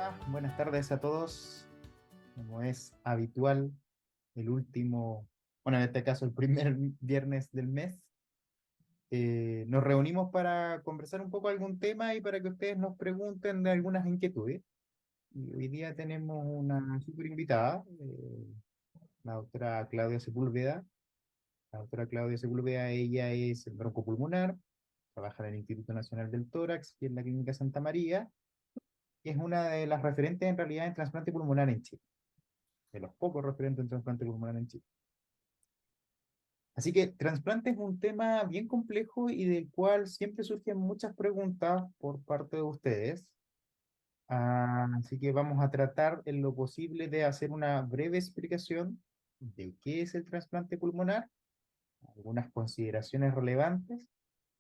Hola, buenas tardes a todos. Como es habitual, el último, bueno, en este caso el primer viernes del mes, nos reunimos para conversar un poco algún tema y para que ustedes nos pregunten de algunas inquietudes. Y hoy día tenemos una súper invitada, la doctora Claudia Sepúlveda. La doctora Claudia Sepúlveda, ella es broncopulmonar, trabaja en el Instituto Nacional del Tórax y en la Clínica Santa María, y es una de las referentes en realidad en trasplante pulmonar en Chile, de los pocos referentes en trasplante pulmonar en Chile. Así que trasplante es un tema bien complejo y del cual siempre surgen muchas preguntas por parte de ustedes. Así que vamos a tratar en lo posible de hacer una breve explicación de qué es el trasplante pulmonar, algunas consideraciones relevantes,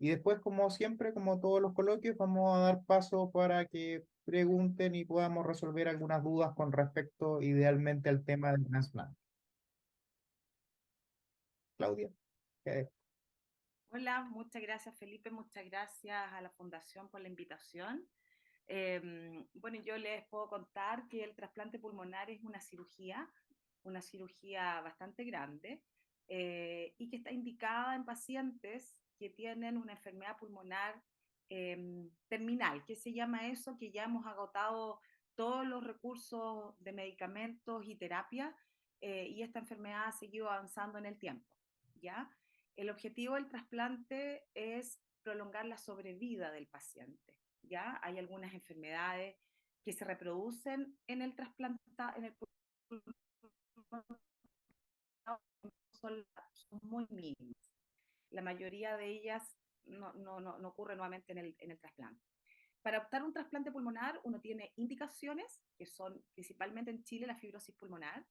y después, como siempre, como todos los coloquios, vamos a dar paso para que pregunten y podamos resolver algunas dudas con respecto idealmente al tema del trasplante. Claudia. ¿Qué? Hola, muchas gracias Felipe, muchas gracias a la Fundación por la invitación. Bueno, yo les puedo contar que el trasplante pulmonar es una cirugía bastante grande y que está indicada en pacientes que tienen una enfermedad pulmonar terminal. ¿Qué se llama eso? Que ya hemos agotado todos los recursos de medicamentos y terapia y esta enfermedad ha seguido avanzando en el tiempo, ¿ya? El objetivo del trasplante es prolongar la sobrevida del paciente. ¿Ya? Hay algunas enfermedades que se reproducen en el trasplante, en el son muy mínimas. La mayoría de ellas no ocurre nuevamente en el trasplante. Para optar un trasplante pulmonar, uno tiene indicaciones, que son principalmente en Chile la fibrosis pulmonar,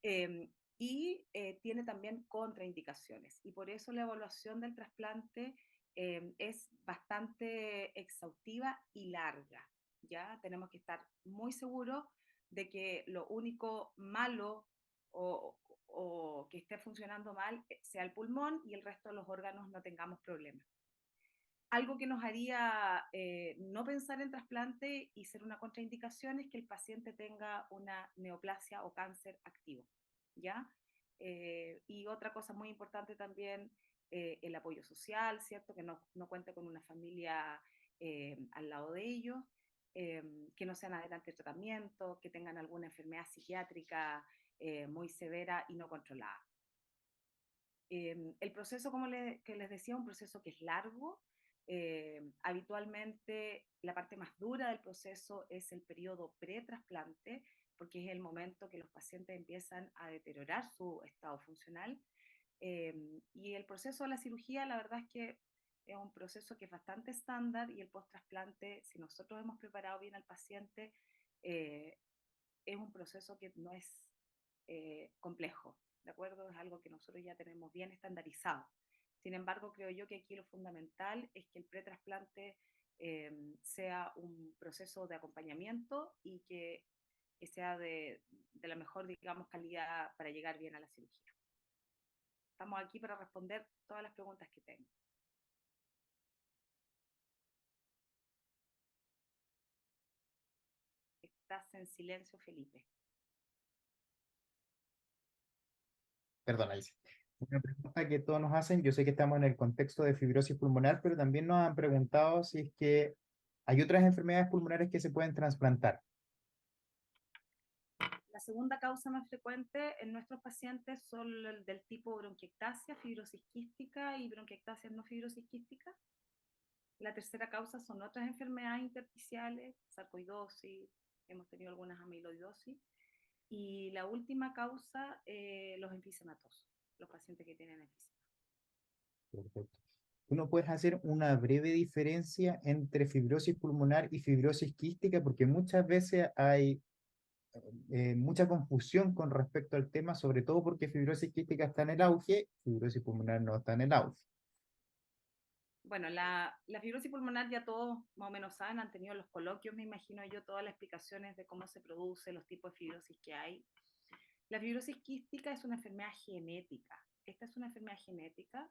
tiene también contraindicaciones. Y por eso la evaluación del trasplante es bastante exhaustiva y larga. ¿Ya? Tenemos que estar muy seguros de que lo único malo o, o que esté funcionando mal sea el pulmón y el resto de los órganos no tengamos problemas. Algo que nos haría no pensar en trasplante y ser una contraindicación es que el paciente tenga una neoplasia o cáncer activo, ¿ya? Y otra cosa muy importante también, el apoyo social, ¿cierto? Que no cuente con una familia al lado de ellos, eh, que no sean adelante de tratamiento, que tengan alguna enfermedad psiquiátrica muy severa y no controlada. El proceso, que les decía, un proceso que es largo. Habitualmente la parte más dura del proceso es el periodo pre-trasplante, porque es el momento que los pacientes empiezan a deteriorar su estado funcional. Y el proceso de la cirugía, la verdad es que es un proceso que es bastante estándar y el post-trasplante, si nosotros hemos preparado bien al paciente, eh, es un proceso que no es complejo, ¿de acuerdo? Es algo que nosotros ya tenemos bien estandarizado. Sin embargo, creo yo que aquí lo fundamental es que el pretrasplante sea un proceso de acompañamiento y que sea de la mejor, digamos, calidad para llegar bien a la cirugía. Estamos aquí para responder todas las preguntas que tengan. Estás en silencio, Felipe. Perdona, Alicia. Una pregunta que todos nos hacen, yo sé que estamos en el contexto de fibrosis pulmonar, pero también nos han preguntado si es que hay otras enfermedades pulmonares que se pueden trasplantar. La segunda causa más frecuente en nuestros pacientes son el del tipo bronquiectasia, fibrosis quística y bronquiectasia no fibrosis quística. La tercera causa son otras enfermedades intersticiales, sarcoidosis, hemos tenido algunas amiloidosis. Y la última causa, los enfisematosos, los pacientes que tienen enfisema. Perfecto. ¿Tú no puedes hacer una breve diferencia entre fibrosis pulmonar y fibrosis quística? Porque muchas veces hay mucha confusión con respecto al tema, sobre todo porque fibrosis quística está en el auge, fibrosis pulmonar no está en el auge. Bueno, la fibrosis pulmonar ya todos más o menos saben, han tenido los coloquios, me imagino yo, todas las explicaciones de cómo se produce, los tipos de fibrosis que hay. La fibrosis quística es una enfermedad genética. Esta es una enfermedad genética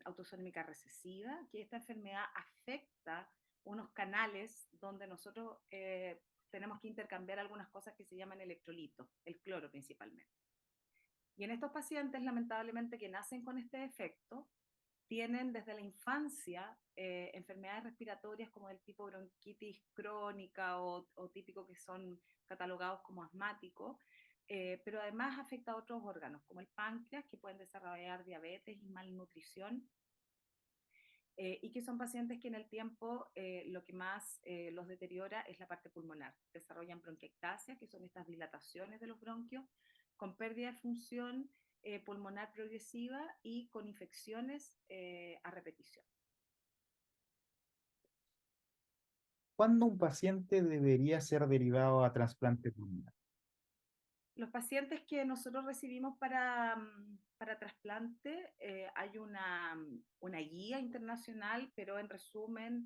autosómica recesiva, que esta enfermedad afecta unos canales donde nosotros tenemos que intercambiar algunas cosas que se llaman electrolitos, el cloro principalmente. Y en estos pacientes, lamentablemente, que nacen con este defecto, tienen desde la infancia enfermedades respiratorias como del tipo bronquitis crónica o típico que son catalogados como asmáticos, pero además afecta a otros órganos como el páncreas, que pueden desarrollar diabetes y malnutrición, y que son pacientes que en el tiempo lo que más los deteriora es la parte pulmonar. Desarrollan bronquiectasia, que son estas dilataciones de los bronquios, con pérdida de función pulmonar progresiva y con infecciones a repetición. ¿Cuándo un paciente debería ser derivado a trasplante pulmonar? Los pacientes que nosotros recibimos para trasplante, hay una guía internacional, pero en resumen,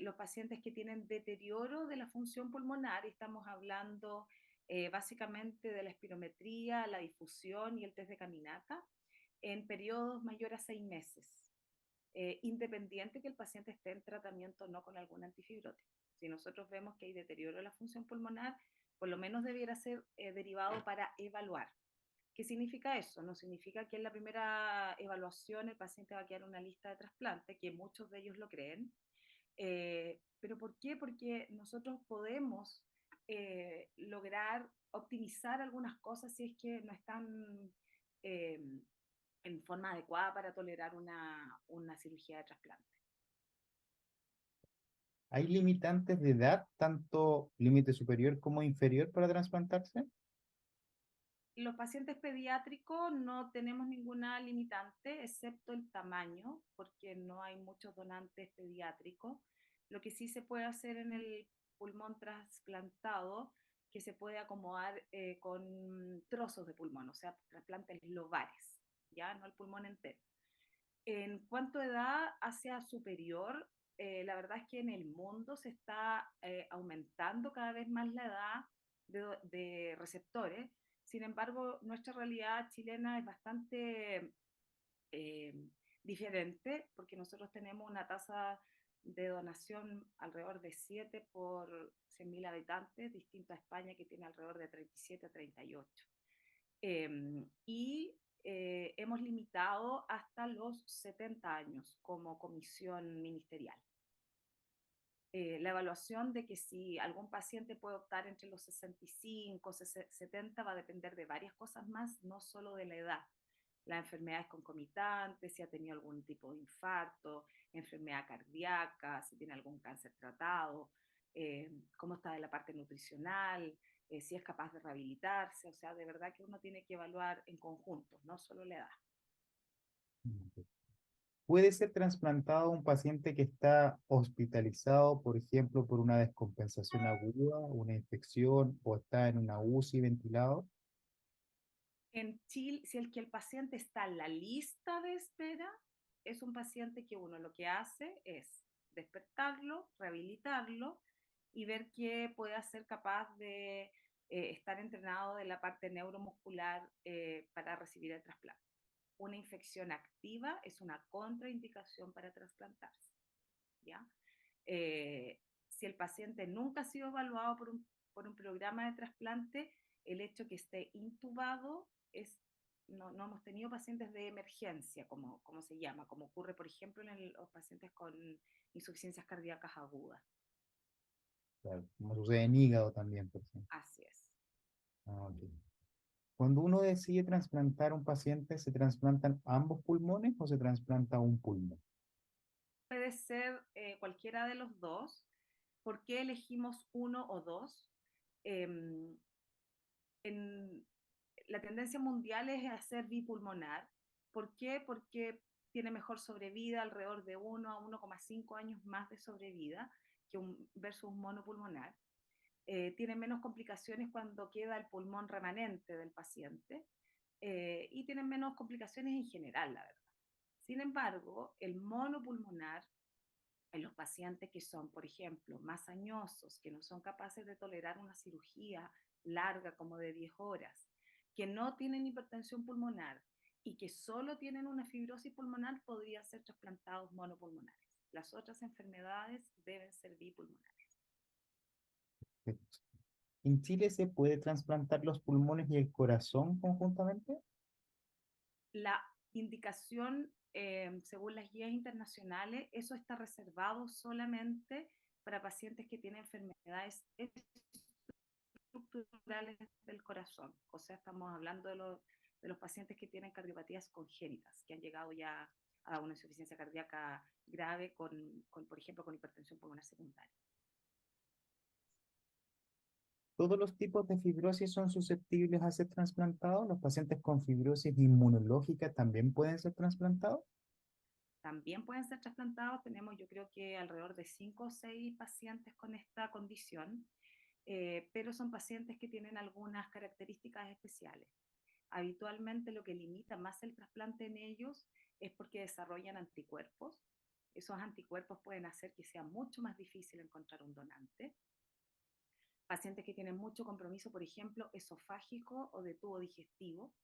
los pacientes que tienen deterioro de la función pulmonar, y estamos hablando básicamente de la espirometría, la difusión y el test de caminata, en periodos mayores a 6 meses, independiente que el paciente esté en tratamiento o no con algún antifibrótico. Si nosotros vemos que hay deterioro de la función pulmonar, por lo menos debiera ser derivado para evaluar. ¿Qué significa eso? No significa que en la primera evaluación el paciente va a quedar en una lista de trasplante, que muchos de ellos lo creen. ¿Pero por qué? Porque nosotros podemos lograr optimizar algunas cosas si es que no están eh, en forma adecuada para tolerar una cirugía de trasplante. ¿Hay limitantes de edad, tanto límite superior como inferior para trasplantarse? Los pacientes pediátricos no tenemos ninguna limitante, excepto el tamaño, porque no hay muchos donantes pediátricos. Lo que sí se puede hacer en el pulmón trasplantado, que se puede acomodar con trozos de pulmón, o sea, trasplantes lobares, ya no el pulmón entero. En cuanto a edad hacia superior, la verdad es que en el mundo se está aumentando cada vez más la edad de receptores. Sin embargo, nuestra realidad chilena es bastante eh, diferente porque nosotros tenemos una tasa de donación alrededor de 7 por 100.000 habitantes, distinto a España que tiene alrededor de 37 a 38. Y hemos limitado hasta los 70 años como comisión ministerial. La evaluación de que si algún paciente puede optar entre los 65 y 70 va a depender de varias cosas más, no solo de la edad. Las enfermedades concomitantes, si ha tenido algún tipo de infarto, enfermedad cardíaca, si tiene algún cáncer tratado, cómo está de la parte nutricional, si es capaz de rehabilitarse. O sea, de verdad que uno tiene que evaluar en conjunto, no solo la edad. ¿Puede ser trasplantado un paciente que está hospitalizado, por ejemplo, por una descompensación aguda, una infección o está en una UCI ventilado? En Chile, si el paciente está en la lista de espera, es un paciente que uno lo que hace es despertarlo, rehabilitarlo y ver que pueda ser capaz de estar entrenado de la parte neuromuscular para recibir el trasplante. Una infección activa es una contraindicación para trasplantarse, ¿ya? Si el paciente nunca ha sido evaluado por un programa de trasplante, el hecho que esté intubado no hemos tenido pacientes de emergencia, como se llama, como ocurre, por ejemplo, en los pacientes con insuficiencias cardíacas agudas. Claro, como sucede en hígado también, por ejemplo. Así es. Ah, ok. Cuando uno decide trasplantar a un paciente, ¿se trasplantan ambos pulmones o se trasplanta un pulmón? Puede ser cualquiera de los dos. ¿Por qué elegimos uno o dos? Eh, en, la tendencia mundial es hacer bipulmonar. ¿Por qué? Porque tiene mejor sobrevida, alrededor de 1 a 1,5 años más de sobrevida versus un monopulmonar. Tiene menos complicaciones cuando queda el pulmón remanente del paciente y tienen menos complicaciones en general, la verdad. Sin embargo, el monopulmonar en los pacientes que son, por ejemplo, más añosos, que no son capaces de tolerar una cirugía larga como de 10 horas, que no tienen hipertensión pulmonar y que solo tienen una fibrosis pulmonar, podrían ser trasplantados monopulmonares. Las otras enfermedades deben ser bipulmonares. ¿En Chile se puede trasplantar los pulmones y el corazón conjuntamente? La indicación, según las guías internacionales, eso está reservado solamente para pacientes que tienen enfermedades estructurales del corazón. O sea, estamos hablando de los pacientes que tienen cardiopatías congénitas, que han llegado ya a una insuficiencia cardíaca grave por ejemplo, con hipertensión pulmonar secundaria. ¿Todos los tipos de fibrosis son susceptibles a ser trasplantados? ¿Los pacientes con fibrosis inmunológica también pueden ser trasplantados? También pueden ser trasplantados. Tenemos, yo creo que alrededor de 5 o 6 pacientes con esta condición, pero son pacientes que tienen algunas características especiales. Habitualmente lo que limita más el trasplante en ellos es porque desarrollan anticuerpos. Esos anticuerpos pueden hacer que sea mucho más difícil encontrar un donante. Pacientes que tienen mucho compromiso, por ejemplo, esofágico o de tubo digestivo,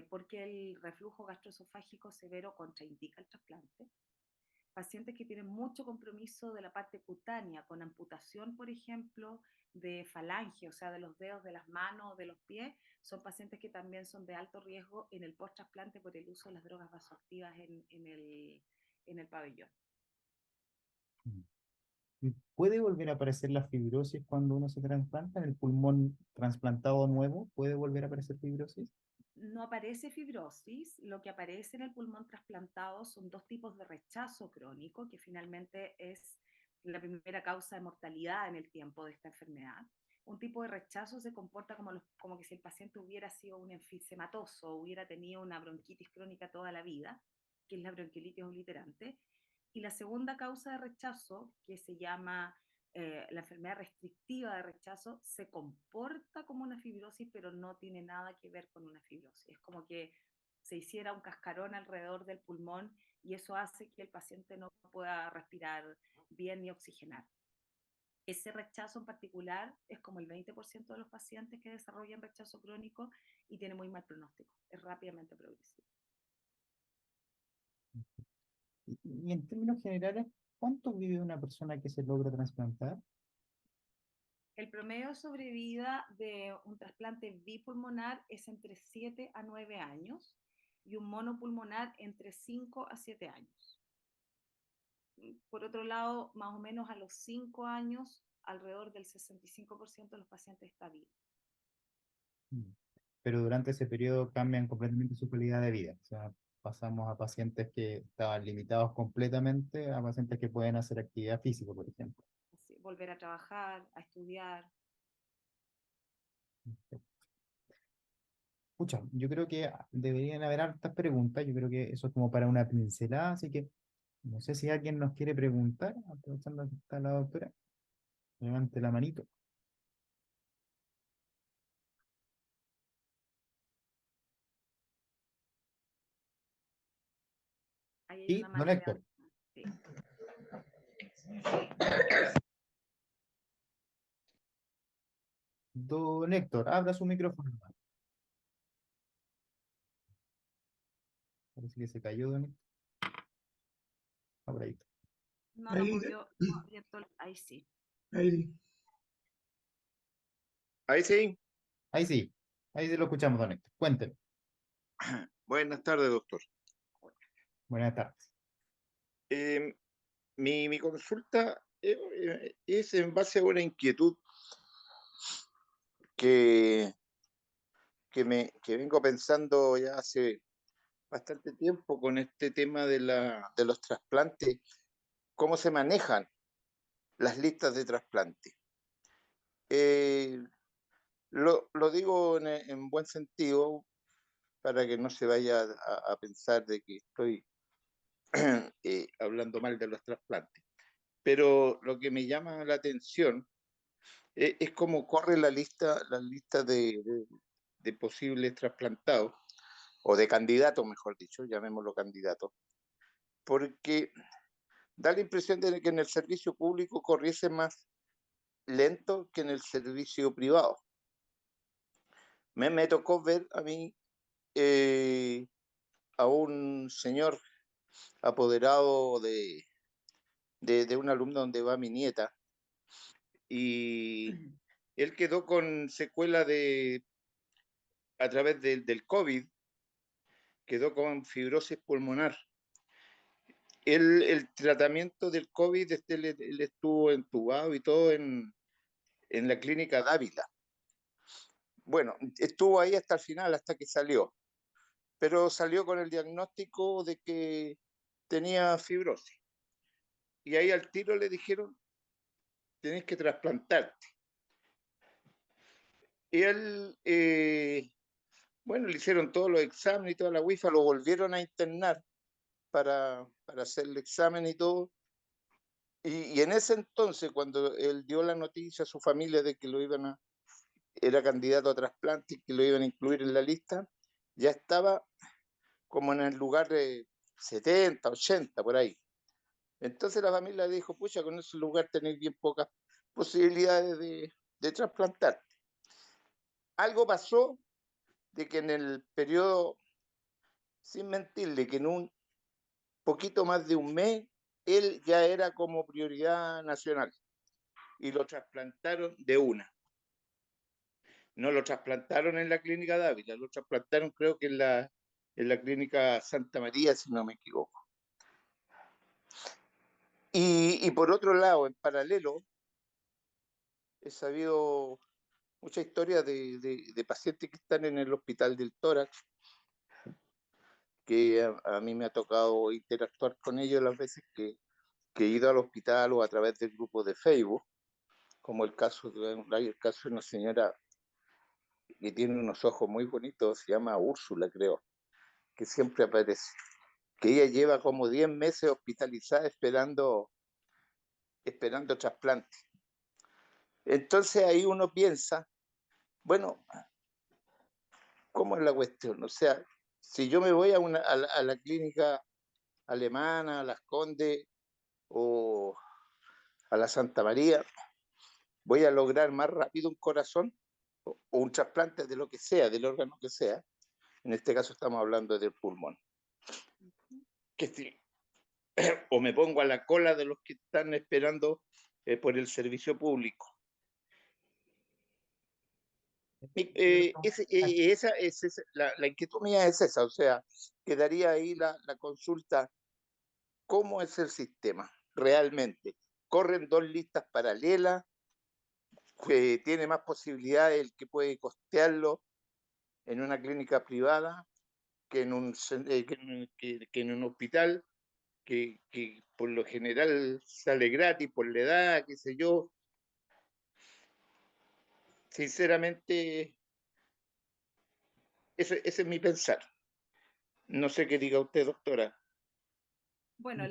porque el reflujo gastroesofágico severo contraindica el trasplante. Pacientes que tienen mucho compromiso de la parte cutánea, con amputación, por ejemplo, de falange, o sea, de los dedos de las manos o de los pies, son pacientes que también son de alto riesgo en el post-trasplante por el uso de las drogas vasoactivas en el pabellón. ¿Y puede volver a aparecer la fibrosis cuando uno se trasplanta? ¿En el pulmón trasplantado nuevo puede volver a aparecer fibrosis? No aparece fibrosis, lo que aparece en el pulmón trasplantado son dos tipos de rechazo crónico, que finalmente es la primera causa de mortalidad en el tiempo de esta enfermedad. Un tipo de rechazo se comporta como que si el paciente hubiera sido un enfisematoso, hubiera tenido una bronquitis crónica toda la vida, que es la bronquiolitis obliterante. Y la segunda causa de rechazo, que se llama la enfermedad restrictiva de rechazo, se comporta como una fibrosis, pero no tiene nada que ver con una fibrosis. Es como que se hiciera un cascarón alrededor del pulmón y eso hace que el paciente no pueda respirar bien ni oxigenar. Ese rechazo en particular es como el 20% de los pacientes que desarrollan rechazo crónico y tiene muy mal pronóstico, es rápidamente progresivo. Y en términos generales, ¿cuánto vive una persona que se logra trasplantar? El promedio de sobrevida de un trasplante bipulmonar es entre 7 a 9 años y un monopulmonar entre 5 a 7 años. Por otro lado, más o menos a los 5 años, alrededor del 65% de los pacientes está vivo. Mm. Pero durante ese periodo cambian completamente su calidad de vida. O sea, pasamos a pacientes que estaban limitados completamente a pacientes que pueden hacer actividad física, por ejemplo. Así, volver a trabajar, a estudiar. Pucha, yo creo que deberían haber hartas preguntas. Yo creo que eso es como para una pincelada, así que no sé si alguien nos quiere preguntar, aprovechando que está la doctora. Levante la manito. Ahí hay Y una don mano Héctor, levantando. Sí. don Héctor, abra su micrófono. Parece que se cayó, don Héctor. Ahora ahí. No, no Ahí, movió, no ha abierto. Ahí sí. ahí, Ahí sí. Ahí sí lo escuchamos, don Héctor. Cuénteme. Buenas tardes, doctor. Buenas tardes. Eh, mi consulta es en base a una inquietud que, que vengo pensando ya hace bastante tiempo con este tema de los trasplantes, cómo se manejan las listas de trasplante. Eh, lo digo en buen sentido para que no se vaya a pensar de que estoy hablando mal de los trasplantes. Pero lo que me llama la atención es cómo corre la lista de posibles trasplantados, o de candidatos, mejor dicho, llamémoslo candidatos, porque da la impresión de que en el servicio público corriese más lento que en el servicio privado. Me tocó ver a mí eh, a un señor apoderado de un alumno donde va mi nieta, y él quedó con secuela a través del COVID, quedó con fibrosis pulmonar. El tratamiento del COVID, él estuvo entubado y todo en la clínica Dávila. Bueno, estuvo ahí hasta el final, hasta que salió, pero salió con el diagnóstico de que tenía fibrosis. Y ahí al tiro le dijeron, tenés que trasplantarte. Y él, bueno, le hicieron todos los exámenes y toda la wifa, lo volvieron a internar para hacer el examen y todo. Y en ese entonces, cuando él dio la noticia a su familia de que era candidato a trasplante y que lo iban a incluir en la lista, ya estaba como en el lugar de 70, 80, por ahí. Entonces la familia dijo, pucha, con ese lugar tenéis bien pocas posibilidades de trasplantarte. Algo pasó de que en el periodo, sin mentirle, que en un poquito más de un mes, él ya era como prioridad nacional y lo trasplantaron de una. No lo trasplantaron en la clínica Dávila, lo trasplantaron creo que en la clínica Santa María, si no me equivoco. Y por otro lado, en paralelo, he sabido muchas historias de pacientes que están en el hospital del tórax, que a mí me ha tocado interactuar con ellos las veces que he ido al hospital o a través del grupo de Facebook, como el caso de una señora que tiene unos ojos muy bonitos, se llama Úrsula, creo, que siempre aparece, que ella lleva como 10 meses hospitalizada esperando trasplante. Entonces ahí uno piensa, bueno, ¿cómo es la cuestión? O sea, si yo me voy a la clínica alemana, a Las Condes o a la Santa María, voy a lograr más rápido un corazón o un trasplante de lo que sea, del órgano que sea. En este caso estamos hablando del pulmón. Que si, o me pongo a la cola de los que están esperando por el servicio público. La inquietud mía es esa, o sea, quedaría ahí la consulta, ¿cómo es el sistema realmente? ¿Corren dos listas paralelas? ¿Tiene más posibilidades el que puede costearlo en una clínica privada que en un hospital que por lo general sale gratis por la edad, qué sé yo? Sinceramente, ese es mi pensar. No sé qué diga usted, doctora. Bueno,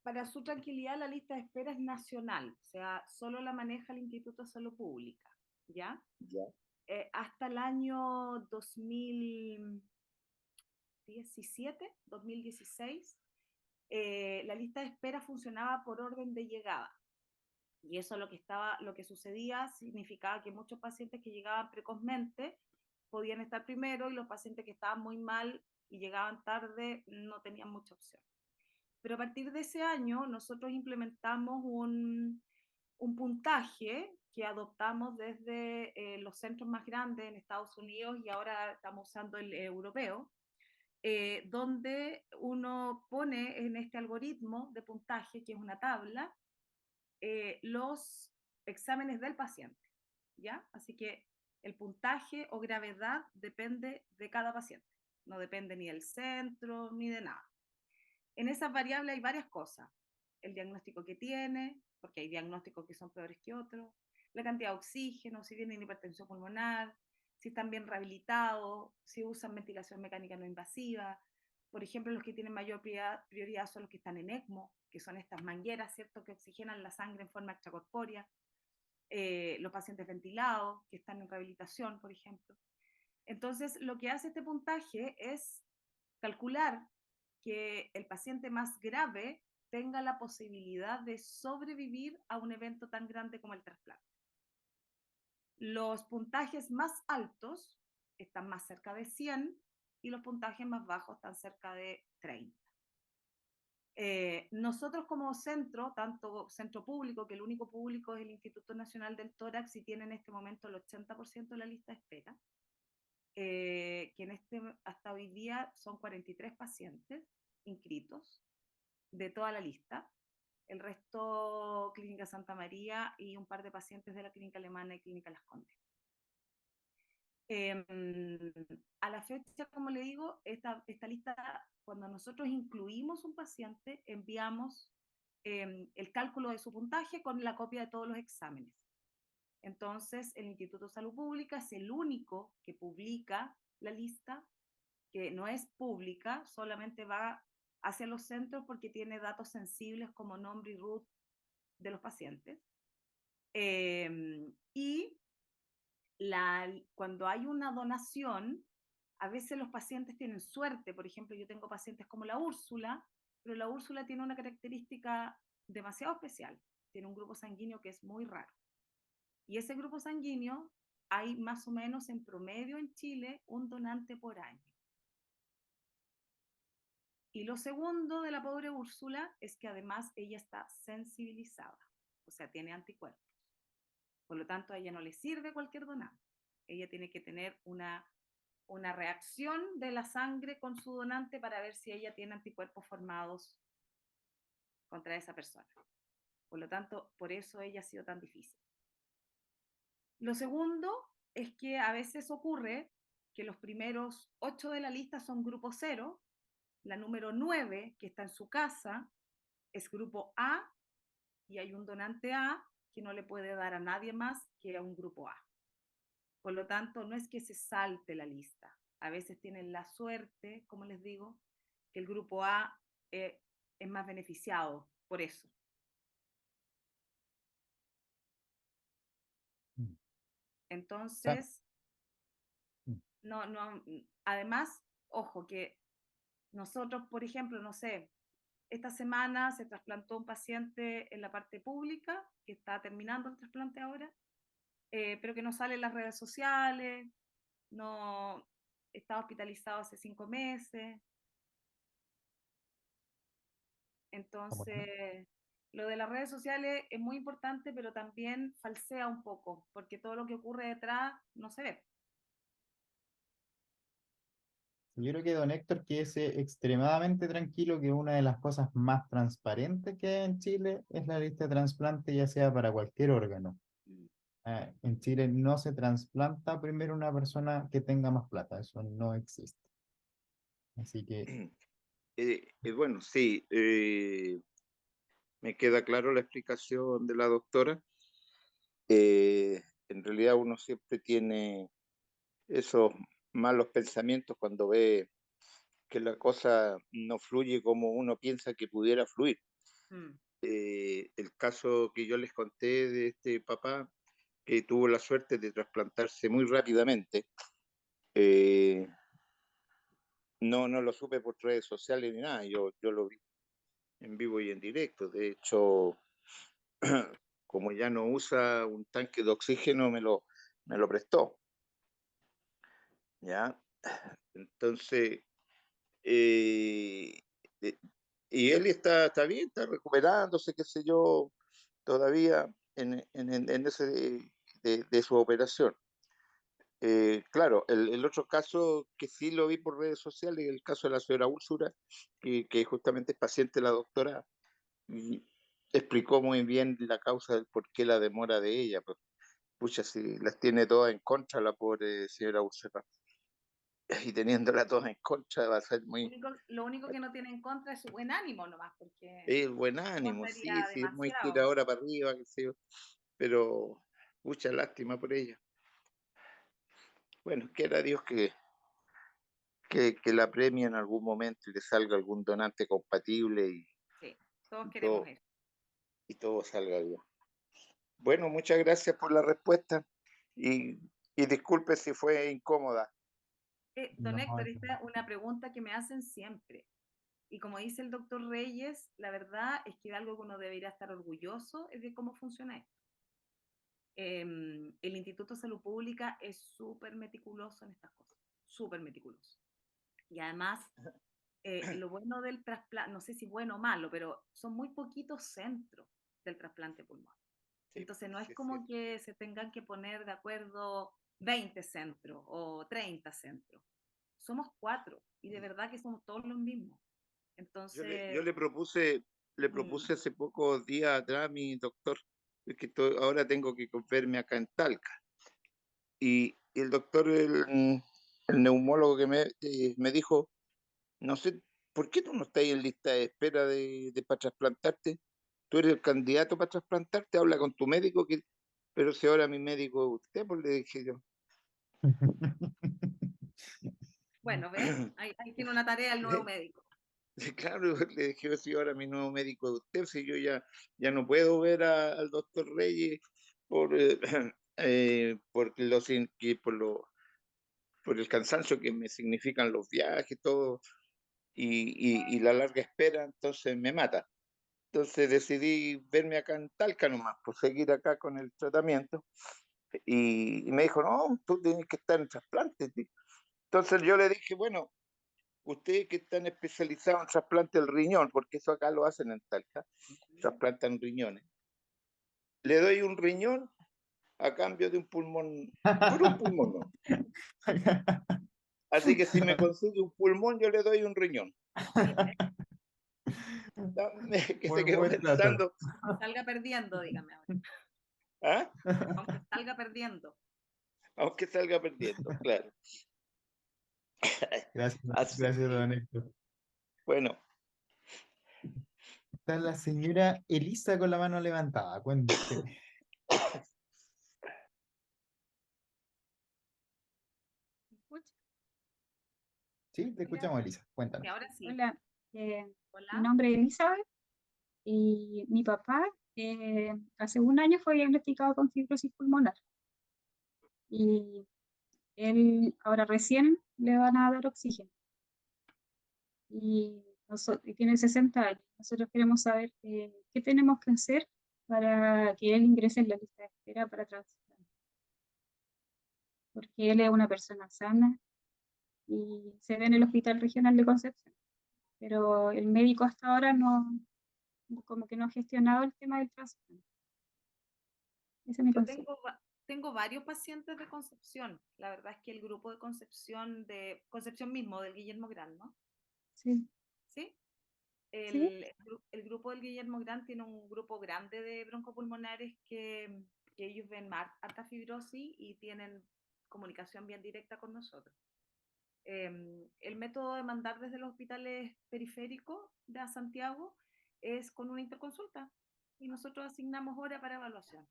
para su tranquilidad, la lista de espera es nacional, o sea, solo la maneja el Instituto de Salud Pública, ¿ya? Ya. Hasta el año 2017, 2016, la lista de espera funcionaba por orden de llegada. Y eso lo que sucedía significaba que muchos pacientes que llegaban precozmente podían estar primero y los pacientes que estaban muy mal y llegaban tarde no tenían mucha opción. Pero a partir de ese año nosotros implementamos un puntaje que adoptamos desde los centros más grandes en Estados Unidos y ahora estamos usando el europeo, donde uno pone en este algoritmo de puntaje, que es una tabla, los exámenes del paciente, ¿ya? Así que el puntaje o gravedad depende de cada paciente, no depende ni del centro ni de nada. En esas variables hay varias cosas. El diagnóstico que tiene, porque hay diagnósticos que son peores que otros, la cantidad de oxígeno, si tienen hipertensión pulmonar, si están bien rehabilitados, si usan ventilación mecánica no invasiva. Por ejemplo, los que tienen mayor prioridad son los que están en ECMO, que son estas mangueras, ¿cierto?, que oxigenan la sangre en forma extracorpórea. Los pacientes ventilados, que están en rehabilitación, por ejemplo. Entonces, lo que hace este puntaje es calcular que el paciente más grave tenga la posibilidad de sobrevivir a un evento tan grande como el trasplante. Los puntajes más altos están más cerca de 100 y los puntajes más bajos están cerca de 30. Nosotros como centro, tanto centro público, que el único público es el Instituto Nacional del Tórax, y tiene en este momento el 80% de la lista de espera, que hasta hoy día son 43 pacientes inscritos de toda la lista. El resto, Clínica Santa María y un par de pacientes de la Clínica Alemana y Clínica Las Condes. A la fecha, como le digo, esta lista, cuando nosotros incluimos un paciente, enviamos el cálculo de su puntaje con la copia de todos los exámenes. Entonces, el Instituto de Salud Pública es el único que publica la lista, que no es pública, solamente va hacia los centros porque tiene datos sensibles como nombre y root de los pacientes. Y cuando hay una donación, a veces los pacientes tienen suerte. Por ejemplo, yo tengo pacientes como la Úrsula, pero la Úrsula tiene una característica demasiado especial. Tiene un grupo sanguíneo que es muy raro. Y ese grupo sanguíneo, hay más o menos en promedio en Chile un donante por año. Y lo segundo de la pobre Úrsula es que además ella está sensibilizada, o sea, tiene anticuerpos. Por lo tanto, a ella no le sirve cualquier donante. Ella tiene que tener una reacción de la sangre con su donante para ver si ella tiene anticuerpos formados contra esa persona. Por lo tanto, por eso ella ha sido tan difícil. Lo segundo es que a veces ocurre que los primeros 8 de la lista son grupo 0, la número 9, que está en su casa, es grupo A, y hay un donante A que no le puede dar a nadie más que a un grupo A. Por lo tanto, no es que se salte la lista. A veces tienen la suerte, como les digo, que el grupo A es más beneficiado por eso. Entonces, no, además, ojo, que nosotros, por ejemplo, no sé, esta semana se trasplantó un paciente en la parte pública, que está terminando el trasplante ahora, pero que no sale en las redes sociales, no está hospitalizado hace 5 meses. Entonces, lo de las redes sociales es muy importante, pero también falsea un poco, porque todo lo que ocurre detrás no se ve. Yo creo que don Héctor, que es extremadamente tranquilo, que una de las cosas más transparentes que hay en Chile es la lista de trasplante, ya sea para cualquier órgano. En Chile no se trasplanta primero una persona que tenga más plata, eso no existe. Así que, Bueno, sí, me queda claro la explicación de la doctora. En realidad uno siempre tiene esos malos pensamientos cuando ve que la cosa no fluye como uno piensa que pudiera fluir. Mm. El caso que yo les conté de este papá que tuvo la suerte de trasplantarse muy rápidamente, eh, no lo supe por redes sociales ni nada, yo lo vi en vivo y en directo. De hecho, como ya no usa un tanque de oxígeno, me lo prestó. ¿Ya? Entonces, eh, eh, y él está bien, está recuperándose, qué sé yo, todavía en ese de su operación. Claro, el otro caso que sí lo vi por redes sociales, el caso de la señora Úrsula, que justamente es paciente de la doctora, y explicó muy bien la causa del por qué la demora de ella. Pues, pucha, si las tiene todas en contra la pobre señora Úrsula. Y teniéndola todas en contra va a ser muy... Lo único que no tiene en contra es su buen ánimo nomás, porque Es buen ánimo, sí, contaría sí, es muy demasiado. tiradora para arriba, qué sé yo, pero mucha lástima por ella. Bueno, quiera Dios que la premie en algún momento y le salga algún donante compatible Sí, todos y queremos todo, eso. y todo salga bien. Bueno, muchas gracias por la respuesta y, y disculpe si fue incómoda. Don no, Héctor, esta es una pregunta que me hacen siempre. Y como dice el doctor Reyes, la verdad es que algo que uno debería estar orgulloso es de cómo funciona esto. El Instituto de Salud Pública es súper meticuloso en estas cosas, súper meticuloso. Y además Lo bueno del trasplante, no sé si bueno o malo, pero son muy poquitos centros del trasplante pulmonar. Sí, Entonces no es sí, es como cierto. que se tengan que poner de acuerdo 20 centros o 30 centros. Somos 4 y de verdad que somos todos los mismos. Yo Entonces, le mm, propuse hace pocos días atrás a mi doctor, es que ahora tengo que verme acá en Talca. Y el doctor, el neumólogo que me dijo, no sé, ¿por qué tú no estás en lista de espera para trasplantarte? Tú eres el candidato para trasplantarte, habla con tu médico, pero si ahora mi médico es usted, pues le dije yo. bueno, ¿ves? Ahí tiene una tarea el nuevo médico. Sí, claro, le dije, si ahora mi nuevo médico es usted, si yo ya no puedo ver al doctor Reyes por, por, por el cansancio que me significan los viajes, todo, y la larga espera, entonces me mata. Entonces decidí verme acá en Talca nomás, por seguir acá con el tratamiento. Y me dijo, no, tú tienes que estar en trasplante, tío. Entonces yo le dije, bueno, ustedes que están especializados en trasplante del riñón, porque eso acá lo hacen en Talca, trasplantan riñones. Le doy un riñón a cambio de un pulmón, por un pulmón, ¿no? Así que si me consigue un pulmón, yo le doy un riñón. ¿Viste? Que Muy se quedó buen trato. pensando, Aunque salga perdiendo, dígame ahora. ¿ah? Aunque salga perdiendo. Aunque salga perdiendo, claro. Gracias, Así gracias, que, don Héctor. bueno, Está la señora Elisa con la mano levantada. Cuénteme. ¿Me escucha? Sí, te Hola, escuchamos, Elisa. y Cuéntanos. ahora sí. Hola, mi Hola. nombre es Elizabeth y mi papá hace un año fue diagnosticado con fibrosis pulmonar y él ahora recién le van a dar oxígeno y, y tiene 60 años. Nosotros queremos saber qué tenemos que hacer para que él ingrese en la lista de espera para trasplante, porque él es una persona sana y se ve en el Hospital Regional de Concepción, pero el médico hasta ahora no, como que no ha gestionado el tema del trasplante. Ese es mi Yo consejo. tengo varios pacientes de Concepción. La verdad es que el grupo de Concepción mismo, del Guillermo Gran, ¿no? Sí, ¿Sí? sí, El grupo del Guillermo Gran tiene un grupo grande de broncopulmonares que ellos ven más alta fibrosis y tienen comunicación bien directa con nosotros. El método de mandar desde los hospitales periféricos de Santiago es con una interconsulta y nosotros asignamos hora para evaluación.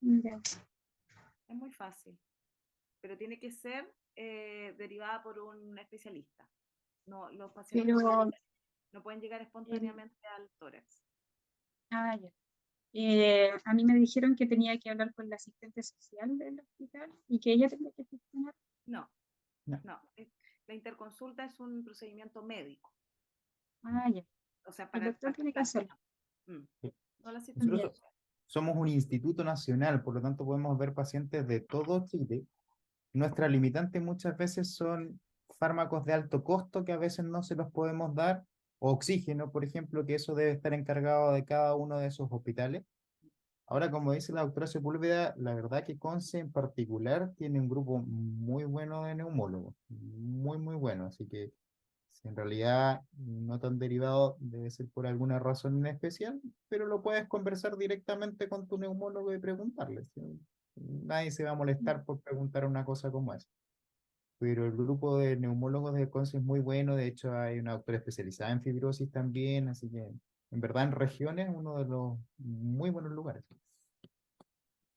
ya. Es muy fácil, pero tiene que ser derivada por un especialista. No, los pacientes Pero, no pueden llegar el, espontáneamente al tórax. ya. A mí me dijeron que tenía que hablar con la asistente social del hospital y que ella tenía que gestionar. No, No. no. La interconsulta es un procedimiento médico, Ya. o sea, El para doctor tiene que trasplante. hacerlo. Mm, no la asistente Nosotros Ya. social. somos un instituto nacional, por lo tanto podemos ver pacientes de todo Chile. Nuestra limitante muchas veces son fármacos de alto costo que a veces no se los podemos dar, o oxígeno, por ejemplo, que eso debe estar encargado de cada uno de esos hospitales. Ahora, como dice la doctora Sepúlveda, la verdad que Conce en particular tiene un grupo muy bueno de neumólogos, muy, muy bueno, así que si en realidad no tan derivado, debe ser por alguna razón en especial, pero lo puedes conversar directamente con tu neumólogo y preguntarle. ¿Sí? Nadie se va a molestar por preguntar una cosa como esa. Pero el grupo de neumólogos de Conce es muy bueno, de hecho hay una doctora especializada en fibrosis también, así que en verdad en regiones uno de los muy buenos lugares.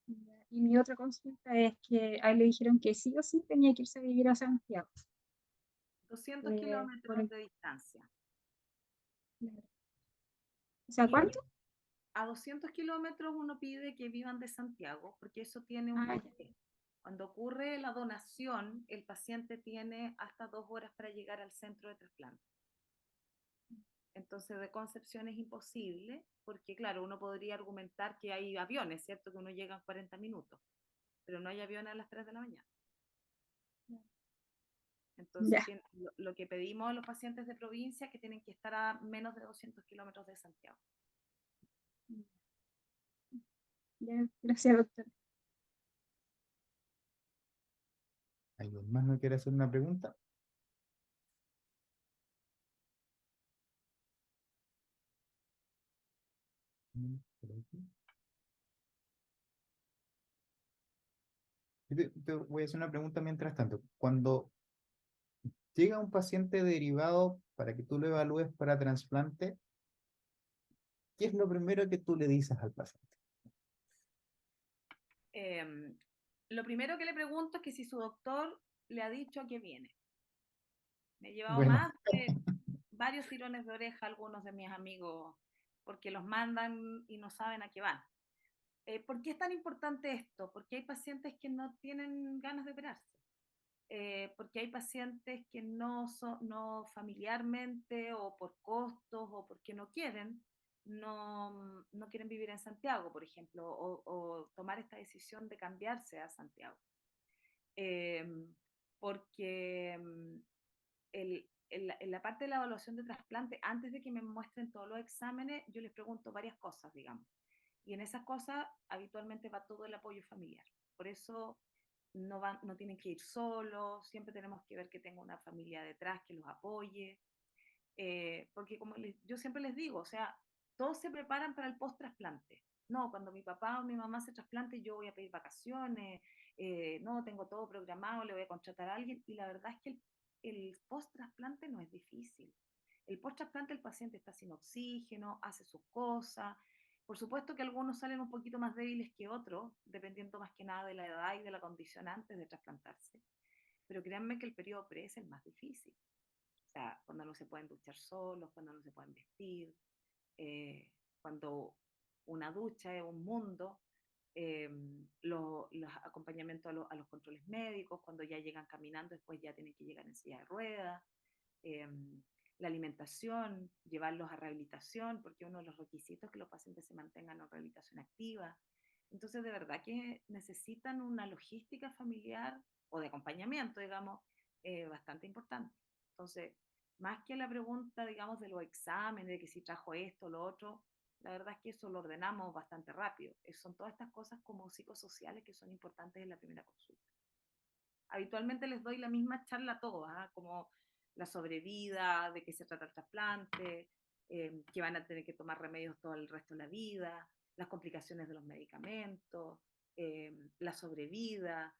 Ya. Y mi otra consulta es que a él le dijeron que sí o sí tenía que irse a vivir a Santiago. 200 Por kilómetros de distancia. o sea, Y ¿cuánto? a 200 kilómetros uno pide que vivan de Santiago, porque eso tiene un Ya. porqué. Cuando ocurre la donación, el paciente tiene hasta 2 horas para llegar al centro de trasplante. Entonces, de Concepción es imposible, porque claro, uno podría argumentar que hay aviones, ¿cierto? Que uno llega en 40 minutos, pero no hay aviones a las 3 de la mañana. Entonces, Ya. lo que pedimos a los pacientes de provincia es que tienen que estar a menos de 200 kilómetros de Santiago. Ya, gracias, doctor. ¿Alguien más no quiere hacer una pregunta? Por aquí. Te voy a hacer una pregunta mientras tanto. Cuando llega un paciente derivado para que tú lo evalúes para trasplante, ¿qué es lo primero que tú le dices al paciente? Lo primero que le pregunto es que si su doctor le ha dicho a qué viene. Me he llevado Bueno, más de varios tirones de oreja a algunos de mis amigos porque los mandan y no saben a qué van. ¿Por qué es tan importante esto? Porque hay pacientes que no tienen ganas de operarse. Porque hay pacientes que no familiarmente o por costos o porque no quieren, no quieren vivir en Santiago, por ejemplo, o tomar esta decisión de cambiarse a Santiago. Eh, porque en la parte de la evaluación de trasplante, antes de que me muestren todos los exámenes, yo les pregunto varias cosas, digamos. Y en esas cosas habitualmente va todo el apoyo familiar. Por eso no tienen que ir solos, siempre tenemos que ver que tenga una familia detrás que los apoye. Porque como yo siempre les digo, o sea, todos se preparan para el post-trasplante. No, cuando mi papá o mi mamá se trasplante, yo voy a pedir vacaciones, no, tengo todo programado, le voy a contratar a alguien, y la verdad es que el post-trasplante no es difícil. El post-trasplante el paciente está sin oxígeno, hace sus cosas. Por supuesto que algunos salen un poquito más débiles que otros, dependiendo más que nada de la edad y de la condición antes de trasplantarse. Pero créanme que el periodo pre es el más difícil. O sea, cuando no se pueden duchar solos, cuando no se pueden vestir, cuando una ducha es un mundo, eh, los acompañamientos a los controles médicos, cuando ya llegan caminando, después ya tienen que llegar en silla de ruedas, eh, la alimentación, llevarlos a rehabilitación, porque uno de los requisitos es que los pacientes se mantengan en rehabilitación activa. Entonces, de verdad que necesitan una logística familiar o de acompañamiento, digamos, bastante importante. Entonces, más que la pregunta, digamos, de los exámenes, de que si trajo esto o lo otro, la verdad es que eso lo ordenamos bastante rápido. Son todas estas cosas como psicosociales que son importantes en la primera consulta. Habitualmente les doy la misma charla a todos, ¿ah? Como la sobrevida, de qué se trata el trasplante, que van a tener que tomar remedios todo el resto de la vida, las complicaciones de los medicamentos, la sobrevida.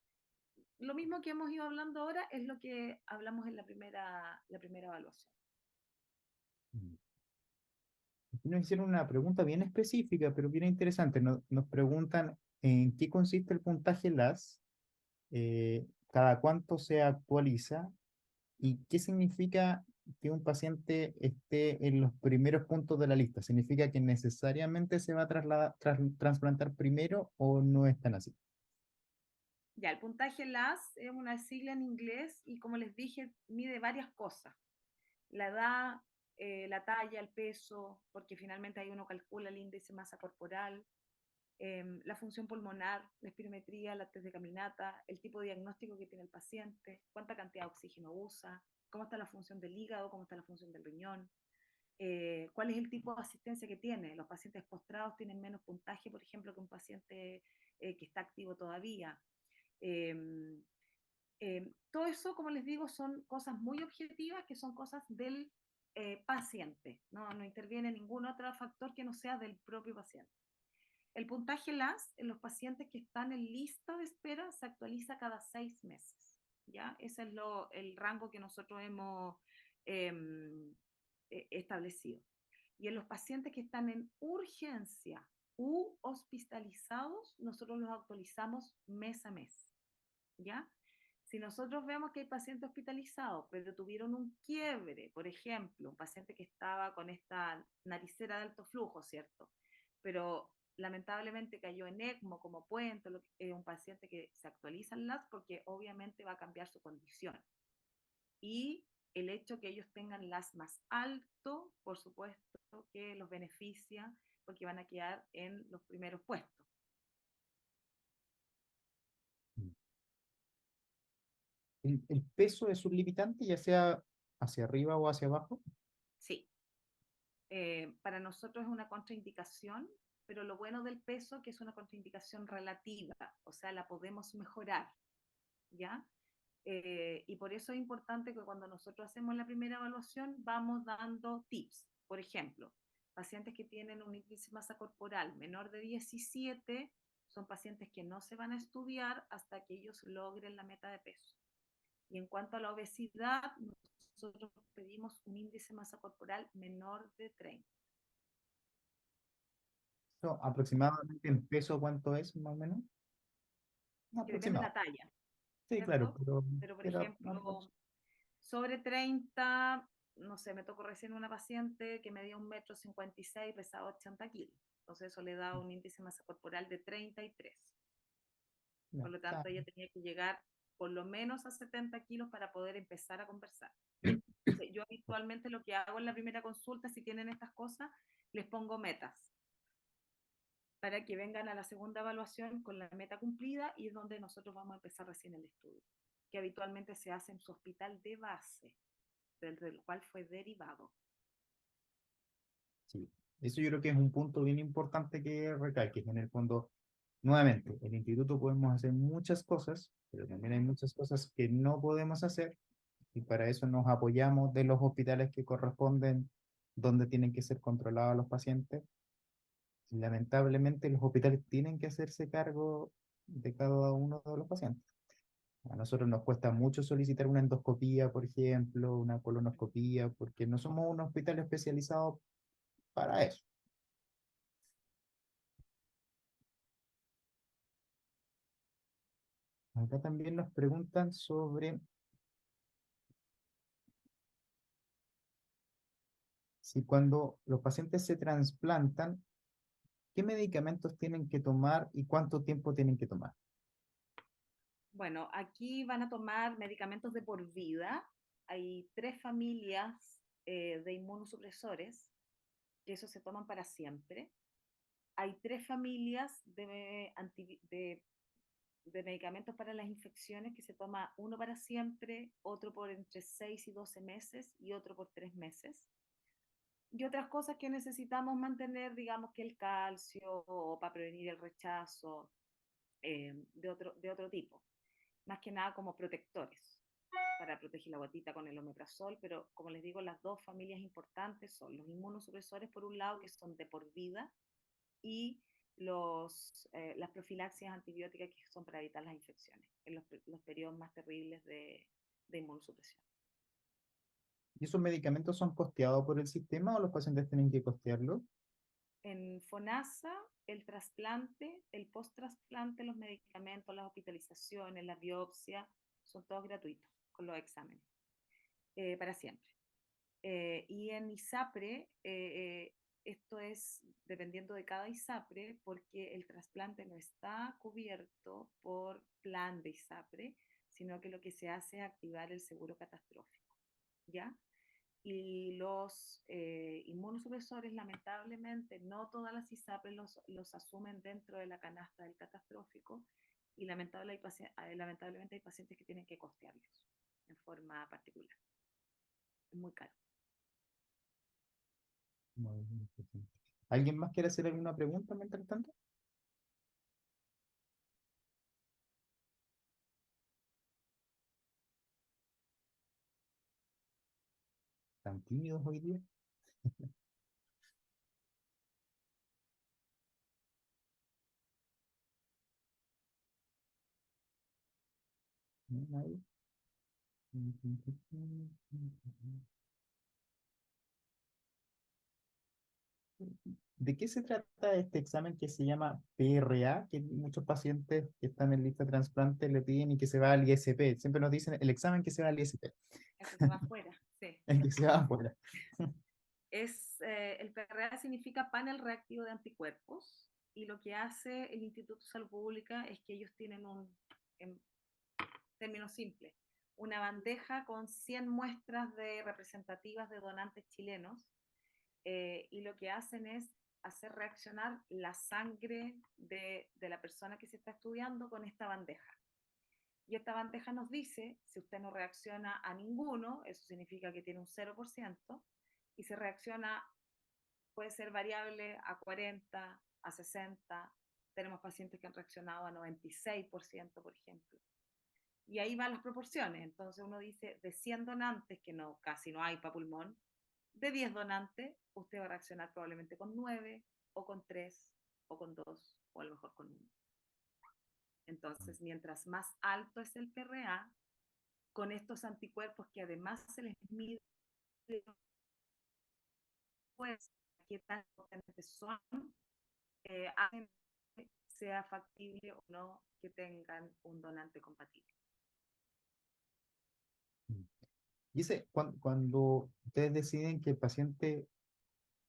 Lo mismo que hemos ido hablando ahora es lo que hablamos en la primera evaluación. nos hicieron una pregunta bien específica, pero bien interesante. Nos preguntan en qué consiste el puntaje LAS, cada cuánto se actualiza y qué significa que un paciente esté en los primeros puntos de la lista. ¿Significa que necesariamente se va a trasplantar primero o no es tan así? Ya, el puntaje LAS es una sigla en inglés y como les dije, mide varias cosas. La edad, la talla, el peso, porque finalmente ahí uno calcula el índice de masa corporal, la función pulmonar, la espirometría, la test de caminata, el tipo de diagnóstico que tiene el paciente, cuánta cantidad de oxígeno usa, cómo está la función del hígado, cómo está la función del riñón, cuál es el tipo de asistencia que tiene. Los pacientes postrados tienen menos puntaje, por ejemplo, que un paciente que está activo todavía. Eh, todo eso, como les digo, son cosas muy objetivas que son cosas del paciente, no interviene ningún otro factor que no sea del propio paciente. El puntaje LAS en los pacientes que están en lista de espera se actualiza cada 6 meses, ¿ya? Ese es el rango que nosotros hemos establecido. Y en los pacientes que están en urgencia u hospitalizados, nosotros los actualizamos mes a mes, ¿ya? Si nosotros vemos que hay pacientes hospitalizados, pero tuvieron un quiebre, por ejemplo, un paciente que estaba con esta naricera de alto flujo, ¿cierto? Pero lamentablemente cayó en ECMO como puente, un paciente que se actualiza en LAS porque obviamente va a cambiar su condición. Y el hecho que ellos tengan LAS más alto, por supuesto, que los beneficia porque van a quedar en los primeros puestos. el peso es un limitante, ya sea hacia arriba o hacia abajo. Sí, para nosotros es una contraindicación, pero lo bueno del peso es que es una contraindicación relativa, o sea, la podemos mejorar, ¿ya? Y por eso es importante que cuando nosotros hacemos la primera evaluación vamos dando tips. Por ejemplo, pacientes que tienen un índice de masa corporal menor de 17 son pacientes que no se van a estudiar hasta que ellos logren la meta de peso. Y en cuanto a la obesidad, nosotros pedimos un índice de masa corporal menor de 30. So, aproximadamente en peso, ¿cuánto es más o menos? No, Que depende de la aproximado. talla, Sí, claro, ¿cierto? Pero, por pero ejemplo, sobre 30, no sé, me tocó recién una paciente que medía 1,56 m, pesaba 80 kilos. Entonces eso le da un índice de masa corporal de 33. no, Por lo tanto, ella tenía que llegar por lo menos a 70 kilos para poder empezar a conversar. Entonces, yo habitualmente lo que hago en la primera consulta, si tienen estas cosas, les pongo metas para que vengan a la segunda evaluación con la meta cumplida y es donde nosotros vamos a empezar recién el estudio, que habitualmente se hace en su hospital de base, del cual fue derivado. sí. Eso yo creo que es un punto bien importante que recalques. En el fondo, nuevamente, el instituto podemos hacer muchas cosas, pero también hay muchas cosas que no podemos hacer y para eso nos apoyamos de los hospitales que corresponden, donde tienen que ser controlados los pacientes. Y lamentablemente, los hospitales tienen que hacerse cargo de cada uno de los pacientes. A nosotros nos cuesta mucho solicitar una endoscopía, por ejemplo, una colonoscopía, porque no somos un hospital especializado para eso. Acá también nos preguntan sobre si cuando los pacientes se trasplantan, ¿qué medicamentos tienen que tomar y cuánto tiempo tienen que tomar? Bueno, aquí van a tomar medicamentos de por vida. Hay 3 familias de inmunosupresores, que esos se toman para siempre. Hay 3 familias de medicamentos para las infecciones que se toma uno para siempre, otro por entre 6 y 12 meses y otro por 3 meses. Y otras cosas que necesitamos mantener, digamos que el calcio o para prevenir el rechazo de otro tipo. Más que nada como protectores para proteger la guatita con el omeprazol, pero como les digo, las 2 familias importantes son los inmunosupresores por un lado, que son de por vida, y las profilaxias antibióticas que son para evitar las infecciones en los periodos más terribles de inmunosupresión. ¿Y esos medicamentos son costeados por el sistema o los pacientes tienen que costearlo? En FONASA, el trasplante, el post-trasplante, los medicamentos, las hospitalizaciones, la biopsia, son todos gratuitos con los exámenes, para siempre. Y en ISAPRE, esto es dependiendo de cada ISAPRE, porque el trasplante no está cubierto por plan de ISAPRE, sino que lo que se hace es activar el seguro catastrófico, ¿ya? Y los inmunosupresores, lamentablemente, no todas las ISAPRES los asumen dentro de la canasta del catastrófico y lamentablemente hay pacientes que tienen que costearlos en forma particular. Es muy caro. Muy bien, perfecto. ¿Alguien más quiere hacer alguna pregunta mientras tanto? ¿Están tímidos hoy día? ¿No? ¿Nadie? ¿De qué se trata este examen que se llama PRA, que muchos pacientes que están en lista de trasplante le piden y que se va al ISP? Siempre nos dicen el examen que se va al ISP, Eso se va afuera, sí. el que se va afuera. El PRA significa panel reactivo de anticuerpos y lo que hace el Instituto de Salud Pública es que ellos tienen en términos simples, una bandeja con 100 muestras representativas de donantes chilenos y lo que hacen es hacer reaccionar la sangre de la persona que se está estudiando con esta bandeja. Y esta bandeja nos dice, si usted no reacciona a ninguno, eso significa que tiene un 0%, y si reacciona, puede ser variable a 40, a 60, tenemos pacientes que han reaccionado a 96%, por ejemplo. Y ahí van las proporciones. Entonces uno dice, de 100 donantes, que no, casi no hay para pulmón, de 10 donantes, usted va a reaccionar probablemente con 9, o con 3, o con 2, o a lo mejor con 1. Entonces, mientras más alto es el PRA, con estos anticuerpos que además se les mide, pues, qué tan potentes son, hacen que sea factible o no que tengan un donante compatible. Dice, cuando ustedes deciden que el paciente